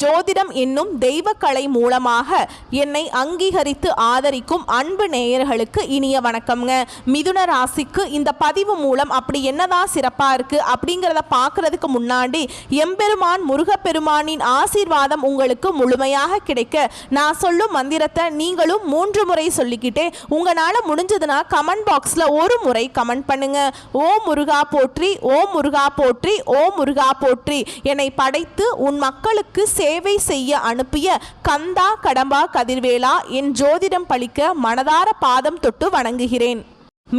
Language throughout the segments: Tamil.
ஜோதிடம் என்னும் தெய்வக்கலை மூலமாக என்னை அங்கீகரித்து ஆதரிக்கும் அன்பு நேயர்களுக்கு இனிய வணக்கம்ங்க. மிதுன ராசிக்கு இந்த பதிவு மூலம் அப்படி என்னதான் சிறப்பாக இருக்குது அப்படிங்கிறத பார்க்குறதுக்கு முன்னாடி எம்பெருமான் முருகப்பெருமானின் ஆசீர்வாதம் உங்களுக்கு முழுமையாக கிடைக்க நான் சொல்லும் மந்திரத்தை நீங்களும் 3 முறை சொல்லிக்கிட்டே உங்களால் முடிஞ்சதுன்னா கமெண்ட் பாக்ஸில் ஒரு முறை கமெண்ட் பண்ணுங்க. ஓம் முருகா போற்றி, ஓம் முருகா போற்றி, ஓம் முருகா போற்றி. என்னை படைத்து உன் மக்களுக்கு சேவை செய்ய அனுப்பிய கந்தா கடம்பா கதிர்வேலா என் ஜோதிடம் பழிக்க மனதார பாதம் தொட்டு வணங்குகிறேன்.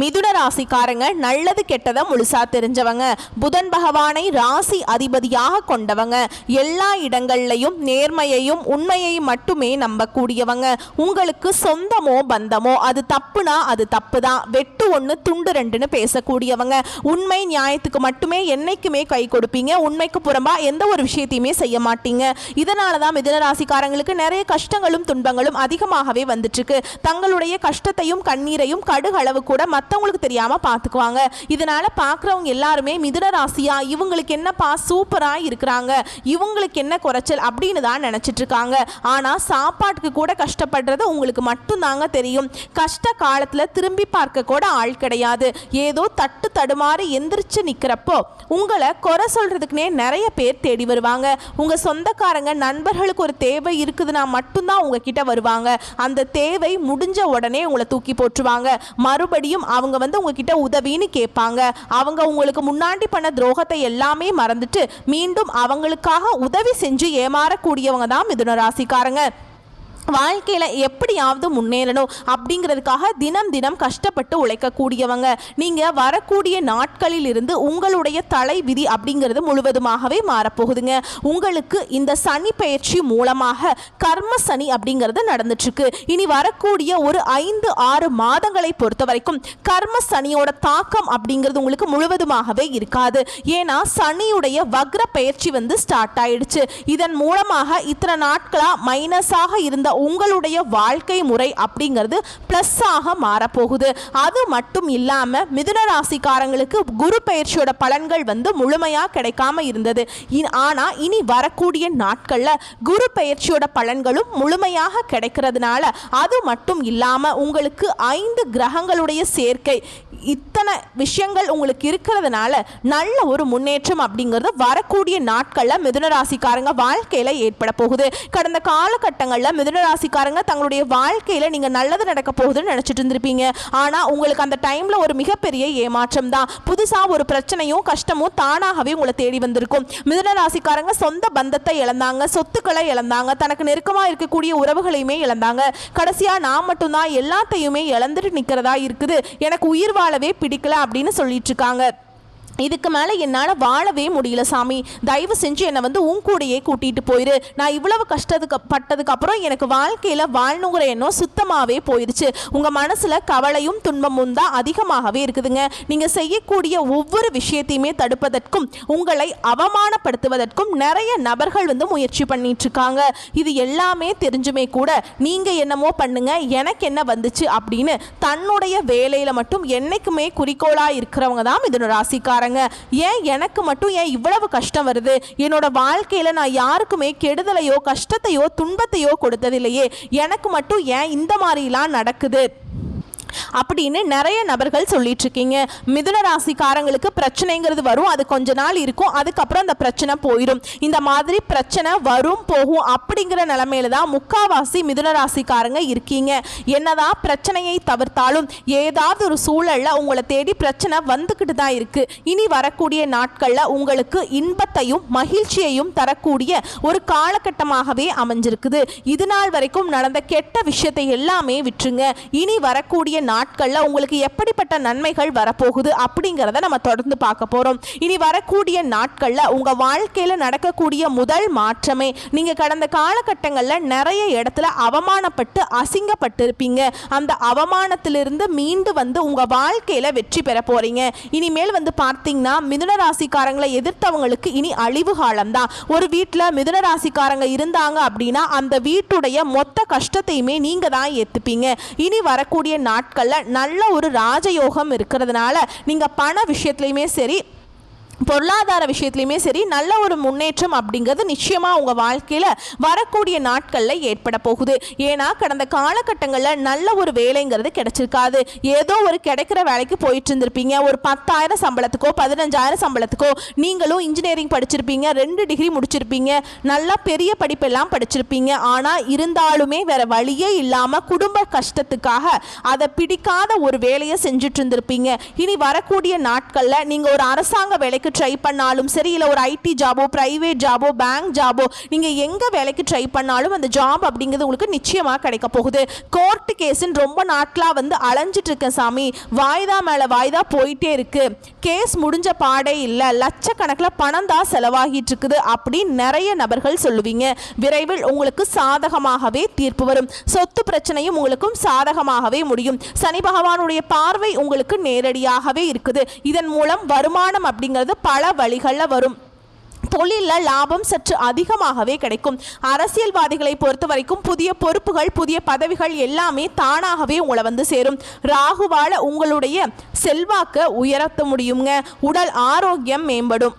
மிதுன ராசிக்காரங்க நல்லது கெட்டதை முழுசா தெரிஞ்சவங்க, புதன் பகவானை ராசி அதிபதியாக கொண்டவங்க, எல்லா இடங்கள்லையும் நேர்மையையும் உண்மையையும் மட்டுமே நம்பக்கூடியவங்க. உங்களுக்கு சொந்தமோ பந்தமோ அது தப்புனா அது தப்பு தான், வெட்டு 1 துண்டு 2ன்னு பேசக்கூடியவங்க. உண்மை நியாயத்துக்கு மட்டுமே என்னைக்குமே கை கொடுப்பீங்க, உண்மைக்கு புறம்பா எந்த ஒரு விஷயத்தையுமே செய்ய மாட்டீங்க. இதனால தான் மிதுன ராசிக்காரங்களுக்கு நிறைய கஷ்டங்களும் துன்பங்களும் அதிகமாகவே வந்துட்டு இருக்கு. தங்களுடைய கஷ்டத்தையும் கண்ணீரையும் கடுகளவு கூட மற்றவங்களுக்கு தெரியாம பார்த்துக்குவாங்க. இதனால பார்க்குறவங்க எல்லாருமே மிதுன ராசியா இவங்களுக்கு என்னப்பா சூப்பரா இருக்கிறாங்க, இவங்களுக்கு என்ன குறைச்சல் அப்படின்னு தான் நினைச்சிட்டு இருக்காங்க. ஆனா சாப்பாட்டுக்கு கூட கஷ்டப்படுறது உங்களுக்கு மட்டும் தாங்க தெரியும். கஷ்ட காலத்துல திரும்பி பார்க்க கூட ஆள் கிடையாது. ஏதோ தட்டு தடுமாறி எந்திரிச்சு நிக்கிறப்போ உங்களை குறை சொல்றதுக்குனே நிறைய பேர் தேடி வருவாங்க. உங்க சொந்தக்காரங்க நண்பர்களுக்கு ஒரு தேவை இருக்குதுன்னா மட்டும்தான் உங்ககிட்ட வருவாங்க. அந்த தேவை முடிஞ்ச உடனே உங்களை தூக்கி போட்டுருவாங்க. மறுபடியும் அவங்க உங்ககிட்ட உதவின்னு கேட்பாங்க. அவங்க உங்களுக்கு முன்னாடி பண்ண துரோகத்தை எல்லாமே மறந்துட்டு மீண்டும் அவங்களுக்காக உதவி செஞ்சு ஏமாறக்கூடியவங்க தான் மிதுன ராசிக்காரங்க. வாழ்க்கையில் எப்படியாவது முன்னேறணும் அப்படிங்கிறதுக்காக தினம் தினம் கஷ்டப்பட்டு உழைக்கக்கூடியவங்க. நீங்கள் வரக்கூடிய நாட்களில் இருந்து உங்களுடைய தலை விதி அப்படிங்கிறது முழுவதுமாகவே மாறப்போகுதுங்க. உங்களுக்கு இந்த சனி பயிற்சி மூலமாக கர்ம சனி அப்படிங்கிறது நடந்துட்டுருக்கு. இனி வரக்கூடிய ஒரு 5-6 மாதங்களை பொறுத்த வரைக்கும் கர்ம சனியோட தாக்கம் அப்படிங்கிறது உங்களுக்கு முழுவதுமாகவே இருக்காது. ஏன்னா சனியுடைய வக்ர பயிற்சி ஸ்டார்ட் ஆயிடுச்சு. இதன் மூலமாக இத்தனை நாட்களாக மைனஸாக இருந்த உங்களுடைய வாழ்க்கை முறை அப்படிங்கிறது பிளஸ் ஆக மாறப்போகுது. அது மட்டும் இல்லாம மிதுன ராசிக்காரங்களுக்கு குரு பயிற்சியோட பலன்கள் முழுமையா கிடைக்காம இருந்தது. ஆனா இனி வரக்கூடிய நாட்கள்ல குரு பயிற்சியோட பலன்களும் முழுமையாக கிடைக்கிறதுனால அது மட்டும் இல்லாம உங்களுக்கு 5 கிரகங்களுடைய சேர்க்கை, இத்தனை விஷயங்கள் உங்களுக்கு இருக்கிறதுனால நல்ல ஒரு முன்னேற்றம் அப்படிங்கிறது வரக்கூடிய நாட்கள்ல மிதுன ராசிக்காரங்க வாழ்க்கையில ஏற்பட போகுது. கடந்த காலகட்டங்களில் மிதுன ராசிக்காரங்க தங்களுடைய வாழ்க்கையில நீங்க நல்லது நடக்க போகுதுன்னு நினைச்சிட்டு இருந்திருப்பீங்க. ஆனா உங்களுக்கு அந்த டைம்ல ஒரு மிகப்பெரிய ஏமாற்றம் தான். புதுசா ஒரு பிரச்சனையும் கஷ்டமும் தானாகவே உங்களை தேடி வந்திருக்கும். மிதுன ராசிக்காரங்க சொந்த பந்தத்தை இழந்தாங்க, சொத்துக்களை இழந்தாங்க, தனக்கு நெருக்கமா இருக்கக்கூடிய உறவுகளையுமே இழந்தாங்க. கடைசியா நான் மட்டும்தான் எல்லாத்தையுமே இழந்துட்டு நிக்கிறதா இருக்குது, எனக்கு உயிர் வாழவே பிடிக்கல அப்படின்னு சொல்லிட்டு இருக்காங்க. இதுக்கு மேலே என்னால் வாழவே முடியல சாமி, தயவு செஞ்சு என்னை உன் கூடையே கூட்டிகிட்டு போயிரு. நான் இவ்வளவு பட்டதுக்கு அப்புறம் எனக்கு வாழ்க்கையில் வாழணுங்கிற எண்ணம் சுத்தமாகவே போயிடுச்சு. உங்கள் மனசில் கவலையும் துன்பமும் தான் அதிகமாகவே இருக்குதுங்க. நீங்கள் செய்யக்கூடிய ஒவ்வொரு விஷயத்தையுமே தடுப்பதற்கும் உங்களை அவமானப்படுத்துவதற்கும் நிறைய நபர்கள் முயற்சி பண்ணிட்டு இருக்காங்க. இது எல்லாமே தெரிஞ்சுமே கூட நீங்கள் என்னமோ பண்ணுங்க, எனக்கு என்ன வந்துச்சு அப்படின்னு தன்னுடைய வேலையில் மட்டும் என்னைக்குமே குறிக்கோளாக இருக்கிறவங்க தான் மிதுன ராசிக்காரங்க. ஏன் எனக்கு மட்டும் ஏன் இவ்வளவு கஷ்டம் வருது, என்னோட வாழ்க்கையில நான் யாருக்குமே கெடுதலையோ கஷ்டத்தையோ துன்பத்தையோ கொடுத்ததில்லையே, எனக்கு மட்டும் ஏன் இந்த மாதிரிலாம் நடக்குது அப்படின்னு நிறைய நபர்கள் சொல்லிட்டு இருக்கீங்க. மிதுன ராசிக்காரங்களுக்கு பிரச்சனைங்கிறது வரும், அது கொஞ்ச நாள் இருக்கும், அதுக்கப்புறம் அந்த பிரச்சனை போயிடும். இந்த மாதிரி பிரச்சனை வரும் போகும் அப்படிங்கிற நிலைமையில தான் முக்காவாசி மிதுன ராசிக்காரங்க இருக்கீங்க. என்னதான் பிரச்சனையை தவிர்த்தாலும் ஏதாவது ஒரு சூழல்ல உங்களை தேடி பிரச்சனை வந்துக்கிட்டு தான் இருக்கு. இனி வரக்கூடிய நாட்கள்ல உங்களுக்கு இன்பத்தையும் மகிழ்ச்சியையும் தரக்கூடிய ஒரு காலகட்டமாகவே அமைஞ்சிருக்குது. இது நாள் வரைக்கும் நடந்த கெட்ட விஷயத்தை எல்லாமே விட்டுருங்க. இனி வரக்கூடிய நாட்கள்ல உங்களுக்கு எப்படிப்பட்ட நன்மைகள் வரப்போகுது அப்படிங்கிறத நம்ம தொடர்ந்து பார்க்க போறோம். இனி வரக்கூடிய நாட்கள்ல உங்க வாழ்க்கையில நடக்கக்கூடிய முதல் மாற்றமே, நீங்க கடந்த காலகட்டங்களில் நிறைய இடத்துல அவமானப்பட்டு அசிங்கப்பட்டு இருப்பீங்க. அந்த அவமானத்திலிருந்து மீண்டு உங்க வாழ்க்கையில வெற்றி பெற போறீங்க. இனிமேல் பார்த்தீங்கன்னா மிதுன ராசிக்காரங்களை எதிர்த்தவங்களுக்கு இனி அழிவு காலம் தான். ஒரு வீட்டில் மிதுன ராசிக்காரங்க இருந்தாங்க அப்படின்னா அந்த வீட்டுடைய மொத்த கஷ்டத்தையுமே நீங்க தான் ஏத்துப்பீங்க. இனி வரக்கூடிய நாட்கள்ல நல்ல ஒரு ராஜயோகம் இருக்கிறதுனால நீங்க பண விஷயத்திலையுமே சரி பொருளாதார விஷயத்துலையுமே சரி நல்ல ஒரு முன்னேற்றம் அப்படிங்கிறது நிச்சயமாக உங்கள் வாழ்க்கையில் வரக்கூடிய நாட்களில் ஏற்பட போகுது. ஏன்னா கடந்த காலகட்டங்களில் நல்ல ஒரு வேலைங்கிறது கிடைச்சிருக்காது. ஏதோ ஒரு கிடைக்கிற வேலைக்கு போயிட்டு இருந்திருப்பீங்க. ஒரு 10,000 சம்பளத்துக்கோ 15,000 சம்பளத்துக்கோ நீங்களும் இன்ஜினியரிங் படிச்சிருப்பீங்க, 2 டிகிரி முடிச்சிருப்பீங்க, நல்லா பெரிய படிப்பெல்லாம் படிச்சிருப்பீங்க. ஆனால் இருந்தாலுமே வேற வழியே இல்லாமல் குடும்ப கஷ்டத்துக்காக அதை பிடிக்காத ஒரு வேலையை செஞ்சுட்டு இருந்திருப்பீங்க. இனி வரக்கூடிய நாட்களில் நீங்கள் ஒரு அரசாங்க வேலைக்கு ட்ரை பண்ணாலும் சரி, இல்லை ஒரு ஐடி ஜாபோ, பிரைவேட் ஜாபோ, பேங்க் ஜாபோ, நீங்கள் எங்கே வேலைக்கு ட்ரை பண்ணாலும் அந்த ஜாப் அப்படிங்கிறது உங்களுக்கு நிச்சயமாக கிடைக்க போகுது. கோர்ட்டு கேஸுன்னு ரொம்ப நாட்களாக அலைஞ்சிட்டு இருக்கேன் சாமி, வாய்தா மேலே வாய்தா போயிட்டே இருக்கு, கேஸ் முடிஞ்ச பாடே இல்லை, லட்சக்கணக்கில் பணம் தான் செலவாகிட்டு இருக்குது அப்படின்னு நிறைய நபர்கள் சொல்லுவீங்க. விரைவில் உங்களுக்கு சாதகமாகவே தீர்ப்பு வரும். சொத்து பிரச்சனையும் உங்களுக்கும் சாதகமாகவே முடியும். சனி பகவானுடைய பார்வை உங்களுக்கு நேரடியாகவே இருக்குது. இதன் மூலம் வருமானம் அப்படிங்கிறது பல வழிகளில் வரும். தொழிலில் லாபம் சற்று அதிகமாகவே கிடைக்கும். அரசியல்வாதிகளை பொறுத்த வரைக்கும் புதிய பொறுப்புகள், புதிய பதவிகள் எல்லாமே தானாகவே உங்களை சேரும். ராகுவால உங்களுடைய செல்வாக்கை உயர்த்த முடியுங்க. உடல் ஆரோக்கியம் மேம்படும்.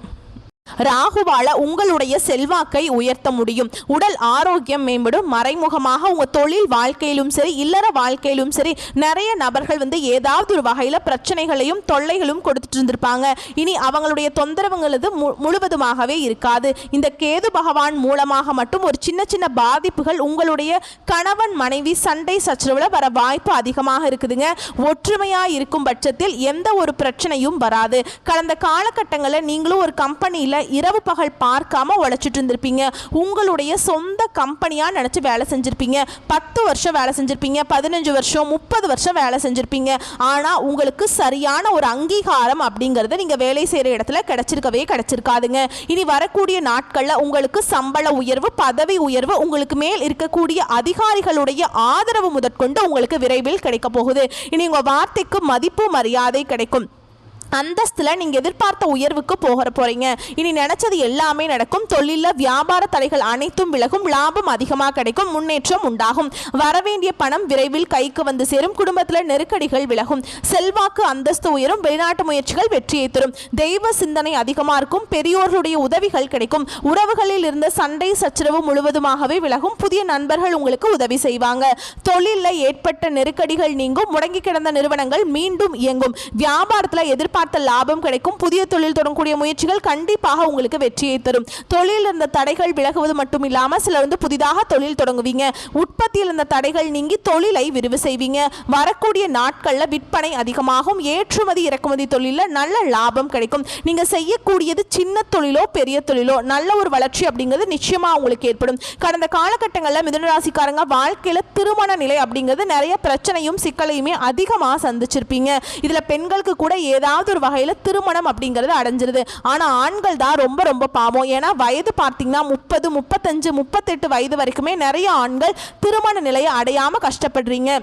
ராகுவால உங்களுடைய செல்வாக்கை உயர்த்த முடியும். உடல் ஆரோக்கியம் மேம்படும். மறைமுகமாக உங்க தொழில் வாழ்க்கையிலும் சரி, இல்லற வாழ்க்கையிலும் சரி, நிறைய நபர்கள் ஏதாவது ஒரு வகையில பிரச்சனைகளையும் தொல்லைகளும் கொடுத்துட்டு இருந்திருப்பாங்க. இனி அவங்களுடைய தொந்தரவுங்களது முழுவதுமாகவே இருக்காது. இந்த கேது பகவான் மூலமாக மட்டும் ஒரு சின்ன சின்ன பாதிப்புகள் உங்களுடைய கணவன் மனைவி சண்டை சச்சரவுல வர வாய்ப்பு அதிகமாக இருக்குதுங்க. ஒற்றுமையா இருக்கும் பட்சத்தில் எந்த ஒரு பிரச்சனையும் வராது. கடந்த காலகட்டங்களில் நீங்களும் ஒரு கம்பெனியில் இரவு பகல் பார்க்காம உழைச்சிட்டு இருந்திருப்பீங்க. உங்களுடைய சொந்த கம்பெனியா நினைச்சு வேலை செஞ்சிருப்பீங்க. 10 வருஷம் வேலை செஞ்சிருப்பீங்க, 15 வருஷம், 30 வருஷம் வேலை செஞ்சிருப்பீங்க. ஆனா உங்களுக்கு சரியான ஒரு அங்கீகாரம் அப்படிங்கறது நீங்க வேலை செய்யற இடத்துல கிடைச்சிருக்காதுங்க. இனி வரக்கூடிய நாட்கள்ல உங்களுக்கு சம்பள உயர்வு, பதவி உயர்வு, உங்களுக்கு மேல் இருக்கக்கூடிய அதிகாரிகளுடைய ஆதரவு முதற்கொண்டு உங்களுக்கு விரைவில் கிடைக்க போகுது. இனி உங்க வார்த்தைக்கு மதிப்பு மரியாதை கிடைக்கும். அந்தஸ்தில் நீங்கள் எதிர்பார்த்த உயர்வுக்கு போகிறீங்க. இனி நினைச்சது எல்லாமே நடக்கும். தொழிலில் வியாபார தடைகள் அனைத்தும் விலகும். லாபம் அதிகமாக கிடைக்கும். முன்னேற்றம் உண்டாகும். வரவேண்டிய பணம் விரைவில் கைக்கு சேரும். குடும்பத்தில் நெருக்கடிகள் விலகும். செல்வாக்கு அந்தஸ்து உயரும். வெளிநாட்டு முயற்சிகள் வெற்றியை தரும். தெய்வ சிந்தனை அதிகமாக இருக்கும். பெரியோர்களுடைய உதவிகள் கிடைக்கும். உறவுகளில் இருந்த சண்டை சச்சரவு முழுவதுமாகவே விலகும். புதிய நண்பர்கள் உங்களுக்கு உதவி செய்வாங்க. தொழிலில் ஏற்பட்ட நெருக்கடிகள் நீங்கும். முடங்கி கிடந்த நிறுவனங்கள் மீண்டும் இயங்கும். வியாபாரத்தில் எதிர்பார்த்த லாபம் கிடைக்கும். புதிய தொழில் தொடங்கக்கூடிய முயற்சிகள் கண்டிப்பாக உங்களுக்கு வெற்றியை தரும். தொழில் இருந்த தடைகள் விலகுவது மட்டும் இல்லாம சிலர் புதிதாக தொழில் தொடங்குவீங்க. உற்பத்தியில் இருந்த தடைகள் நீங்கி தொழிலை விரிவு செய்வீங்க. வரக்கூடிய நாட்கள்ல விற்பனை அதிகமாகும். ஏற்றுமதி இறக்குமதி தொழிலில் நல்ல லாபம் கிடைக்கும். நீங்க செய்யக்கூடியது சின்ன தொழிலோ பெரிய தொழிலோ நல்ல ஒரு வளர்ச்சி அப்படிங்கிறது நிச்சயமா உங்களுக்கு ஏற்படும். கடந்த காலகட்டங்களில் மிதுன ராசிக்காரங்க வாழ்க்கையில திருமண நிலை அப்படிங்கிறது நிறைய பிரச்சனையும் சிக்கலையுமே அதிகமாக சந்திச்சிருப்பீங்க. இதுல பெண்களுக்கு கூட ஏதாவது ஒரு வகையில் திருமணம் அப்படிங்கிறது அடைஞ்சிருது. ஆனால் ஆண்கள் தான் ரொம்ப ரொம்ப பாவம். ஏன்னா வயது பார்த்தீங்கன்னா 30, 35, 38 வயது வரைக்குமே நிறைய ஆண்கள் திருமண நிலையை அடையாமல் கஷ்டப்படுறீங்க.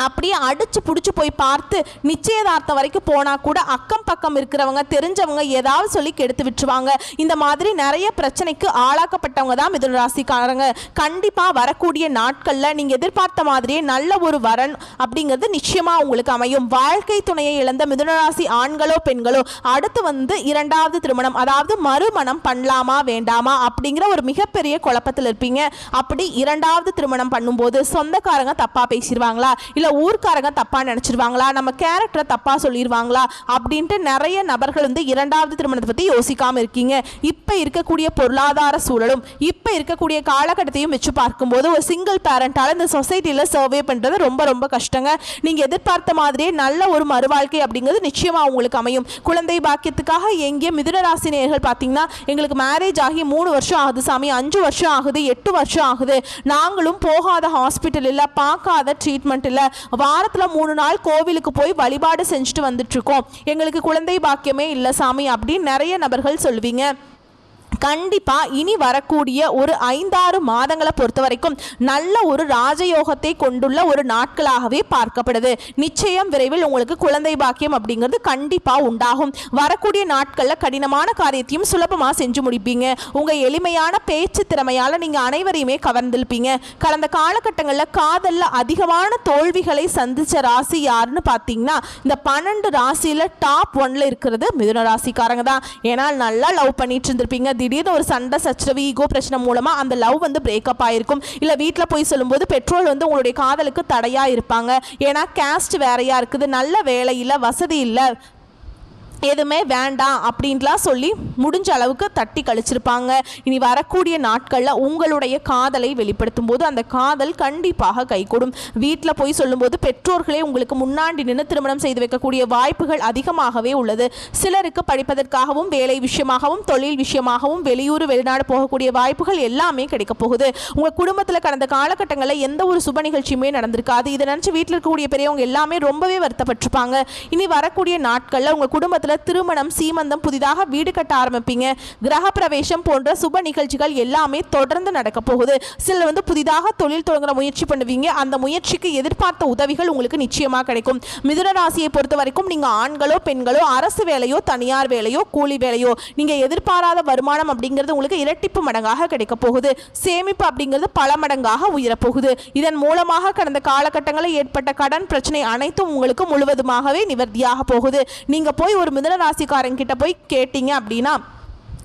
அப்படியே அடிச்சு பிடிச்சி போய் பார்த்து நிச்சயதார்த்தம் வரைக்கும் போனால் கூட அக்கம் பக்கம் இருக்கிறவங்க தெரிஞ்சவங்க ஏதாவது சொல்லி கெடுத்து விட்டுருவாங்க. இந்த மாதிரி நிறைய பிரச்சனைக்கு ஆளாக்கப்பட்டவங்க தான் மிதுன ராசிக்காரங்க. கண்டிப்பாக வரக்கூடிய நாட்களில் நீங்கள் எதிர்பார்த்த மாதிரியே நல்ல ஒரு வரன் அப்படிங்கிறது நிச்சயமாக உங்களுக்கு அமையும். வாழ்க்கை துணையை இழந்த மிதுன ராசி ஆண்களோ பெண்களோ அடுத்து இரண்டாவது திருமணம், அதாவது மறுமணம் பண்ணலாமா வேண்டாமா அப்படிங்கிற ஒரு மிகப்பெரிய குழப்பத்தில் இருப்பீங்க. அப்படி இரண்டாவது திருமணம் பண்ணும்போது சொந்தக்காரங்க தப்பாக பேசிடுவாங்களா, இல்லை ஊர்க்காரங்க தப்பா நினைச்சிருவாங்களா, நம்ம கேரக்டரை தப்பா சொல்லிடுவாங்களா அப்படின்ட்டு நிறைய நபர்கள் இரண்டாவது திருமணத்தை பத்தி யோசிக்காம இருக்கீங்க. இப்ப இருக்கக்கூடிய பொருளாதார சூழலும் இப்ப இருக்கக்கூடிய காலகட்டத்தையும் வச்சு பார்க்கும்போது ஒரு சிங்கிள் பேரண்டால இந்த சொசைட்டில சர்வே பண்றது ரொம்ப ரொம்ப கஷ்டங்க. நீங்க எதிர்பார்த்த மாதிரியே நல்ல ஒரு மறுவாழ்க்கை அப்படிங்கிறது நிச்சயமா உங்களுக்கு அமையும். குழந்தை பாக்கியத்துக்காக எங்கே மிதுன ராசி நேயர்கள் பார்த்தீங்கன்னா எங்களுக்கு மேரேஜ் ஆகி 3 வருஷம் ஆகுது சாமி, 5 வருஷம் ஆகுது, 8 வருஷம் ஆகுது, நாங்களும் போகாத ஹாஸ்பிட்டல் இல்லை, பார்க்காத ட்ரீட்மெண்ட் இல்லை, வாரத்தில் 3 நாள் கோவிலுக்கு போய் வழிபாடு செஞ்சுட்டு வந்துட்டு இருக்கோம், எங்களுக்கு குழந்தை பாக்கியமே இல்லை சாமி அப்படின்னு நிறைய நபர்கள் சொல்வீங்க. கண்டிப்பாக இனி வரக்கூடிய ஒரு 5-6 மாதங்களை பொறுத்த வரைக்கும் நல்ல ஒரு ராஜயோகத்தை கொண்டுள்ள ஒரு நாட்களாகவே பார்க்கப்படுது. நிச்சயம் விரைவில் உங்களுக்கு குழந்தை பாக்கியம் அப்படிங்கிறது கண்டிப்பாக உண்டாகும். வரக்கூடிய நாட்களில் கடினமான காரியத்தையும் சுலபமாக செஞ்சு முடிப்பீங்க. உங்கள் எளிமையான பேச்சு திறமையால் நீங்கள் அனைவரையுமே கவர்ந்திருப்பீங்க. கடந்த காலகட்டங்களில் காதலில் அதிகமான தோல்விகளை சந்தித்த ராசி யாருன்னு பார்த்தீங்கன்னா இந்த 12 ராசியில் டாப் 1ல் இருக்கிறது மிதுன ராசிக்காரங்க தான். ஏன்னா நல்லா லவ் பண்ணிட்டு இருந்திருப்பீங்க. திடீர்னு ஒரு சண்டை சச்சரவு ஈகோ பிரச்சனை மூலமா அந்த லவ் பிரேக்கப் ஆயிருக்கும். இல்ல வீட்டில் போய் சொல்லும்போது பெற்றோர் உங்களுடைய காதலுக்கு தடையா இருப்பாங்க. ஏன்னா கேஸ்ட் வேறையா இருக்குது, நல்ல வேலை இல்லை, வசதி இல்லை, எதுவுமே வேண்டாம் அப்படின்லாம் சொல்லி முடிஞ்ச அளவுக்கு தட்டி கழிச்சிருப்பாங்க. இனி வரக்கூடிய நாட்களில் உங்களுடைய காதலை வெளிப்படுத்தும் போது அந்த காதல் கண்டிப்பாக கைகூடும். வீட்டில் போய் சொல்லும்போது பெற்றோர்களே உங்களுக்கு முன்னாடி நின்று திருமணம் செய்து வைக்கக்கூடிய வாய்ப்புகள் அதிகமாகவே உள்ளது. சிலருக்கு படிப்பதற்காகவும் வேலை விஷயமாகவும் தொழில் விஷயமாகவும் வெளியூர் வெளிநாடு போகக்கூடிய வாய்ப்புகள் எல்லாமே கிடைக்க போகுது. உங்கள் குடும்பத்தில் கடந்த காலகட்டங்களில் எந்த ஒரு சுப நிகழ்ச்சியுமே நடந்திருக்காது. இதை நினச்சி வீட்டில் இருக்கக்கூடிய பெரியவங்க எல்லாமே ரொம்பவே வருத்தப்பட்டிருப்பாங்க. இனி வரக்கூடிய நாட்களில் உங்கள் குடும்பத்தில் திருமணம், சீமந்தம், புதிதாக வீடு கட்ட ஆரம்பிப்பீங்க. கிரக பிரவேசம் போன்ற சுப நிகழ்ச்சிகள் எல்லாமே தொடர்ந்து நடக்க போகுது. சிலர் புதிதாக தொழில் தொடங்குற முயற்சி பண்ணுவீங்க. அந்த முயற்சிக்கு எதிர்பார்த்த உதவிகள் உங்களுக்கு நிச்சயமாக கிடைக்கும். மிதுன ராசியை பொறுத்த வரைக்கும் நீங்க ஆண்களோ பெண்களோ அரசு வேலையோ தனியார் வேலையோ கூலி வேலையோ நீங்க எதிர்பாராத வருமானம் அப்படிங்கிறது உங்களுக்கு இரட்டிப்பு மடங்காக கிடைக்க போகுது. சேமிப்பு அப்படிங்கிறது பல மடங்காக உயரப்போகுது. இதன் மூலமாக கடந்த காலகட்டங்களில் ஏற்பட்ட கடன் பிரச்சனை அனைத்தும் உங்களுக்கு முழுவதுமாகவே நிவர்த்தியாக போகுது. நீங்க போய் ஒரு மிதுன ராசிக்காரங்கிட்ட போய் கேட்டீங்க அப்படின்னா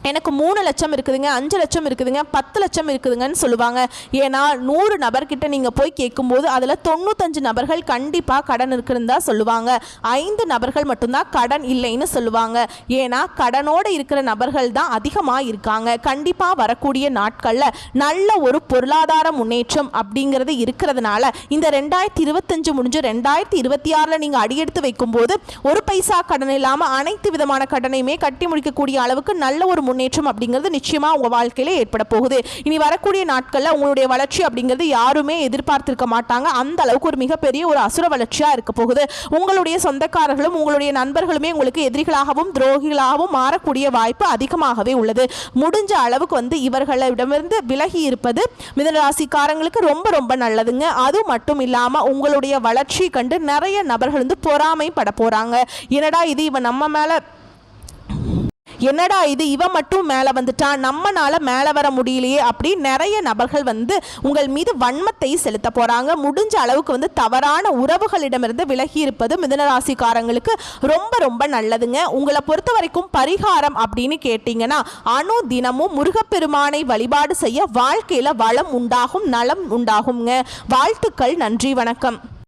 எனக்கு 3 லட்சம் இருக்குதுங்க, 5 லட்சம் இருக்குதுங்க, 10 லட்சம் இருக்குதுங்கன்னு சொல்லுவாங்க. ஏன்னா 100 நபர்கிட்ட நீங்கள் போய் கேட்கும்போது அதில் 95 நபர்கள் கண்டிப்பாக கடன் இருக்குன்னு தான் சொல்லுவாங்க. 5 நபர்கள் மட்டும்தான் கடன் இல்லைன்னு சொல்லுவாங்க. ஏன்னா கடனோடு இருக்கிற நபர்கள் தான் அதிகமாக இருக்காங்க. கண்டிப்பாக வரக்கூடிய நாட்களில் நல்ல ஒரு பொருளாதார முன்னேற்றம் அப்படிங்கிறது இருக்கிறதுனால இந்த 2025 முடிஞ்சு 2026 நீங்கள் அடியெடுத்து வைக்கும்போது ஒரு பைசா கடன் இல்லாமல் அனைத்து விதமான கடனையுமே கட்டி முடிக்கக்கூடிய அளவுக்கு நல்ல ஒரு முன்னேற்றம் அப்படிங்கிறது நிச்சயமா உங்க வாழ்க்கையில ஏற்பட போகுது. இனி வரக்கூடிய நாட்கள்ல உங்களுடைய வளர்ச்சி அப்படிங்கிறது யாருமே எதிர்பார்த்திருக்க மாட்டாங்க. அந்த அளவுக்கு ஒரு மிகப்பெரிய ஒரு அசுர வளர்ச்சியா இருக்க போகுது. உங்களுடைய சொந்தக்காரர்களும் உங்களுடைய நண்பர்களுமே உங்களுக்கு எதிரிகளாகவும் துரோகிகளாகவும் மாறக்கூடிய வாய்ப்பு அதிகமாகவே உள்ளது. முடிஞ்ச அளவுக்கு இவர்களிடமிருந்து விலகி இருப்பது மிதுன ராசிக்காரங்களுக்கு ரொம்ப ரொம்ப நல்லதுங்க. அது மட்டும் இல்லாம உங்களுடைய வளர்ச்சி கண்டு நிறைய நபர்கள் பொறாமைப்பட போறாங்க. என்னடா இது இவன் மட்டும் மேலே வந்துட்டான், நம்மனால மேலே வர முடியலையே அப்படி நிறைய நபர்கள் உங்கள் மீது வன்மத்தை செலுத்த போகிறாங்க. முடிஞ்ச அளவுக்கு தவறான உறவுகளிடமிருந்து விலகி இருப்பது மிதுன ராசிக்காரங்களுக்கு ரொம்ப ரொம்ப நல்லதுங்க. உங்களை பொறுத்த வரைக்கும் பரிகாரம் அப்படின்னு கேட்டிங்கன்னா அணு தினமும் முருகப்பெருமானை வழிபாடு செய்ய வாழ்க்கையில் வளம் உண்டாகும், நலம் உண்டாகுங்க. வாழ்த்துக்கள். நன்றி, வணக்கம்.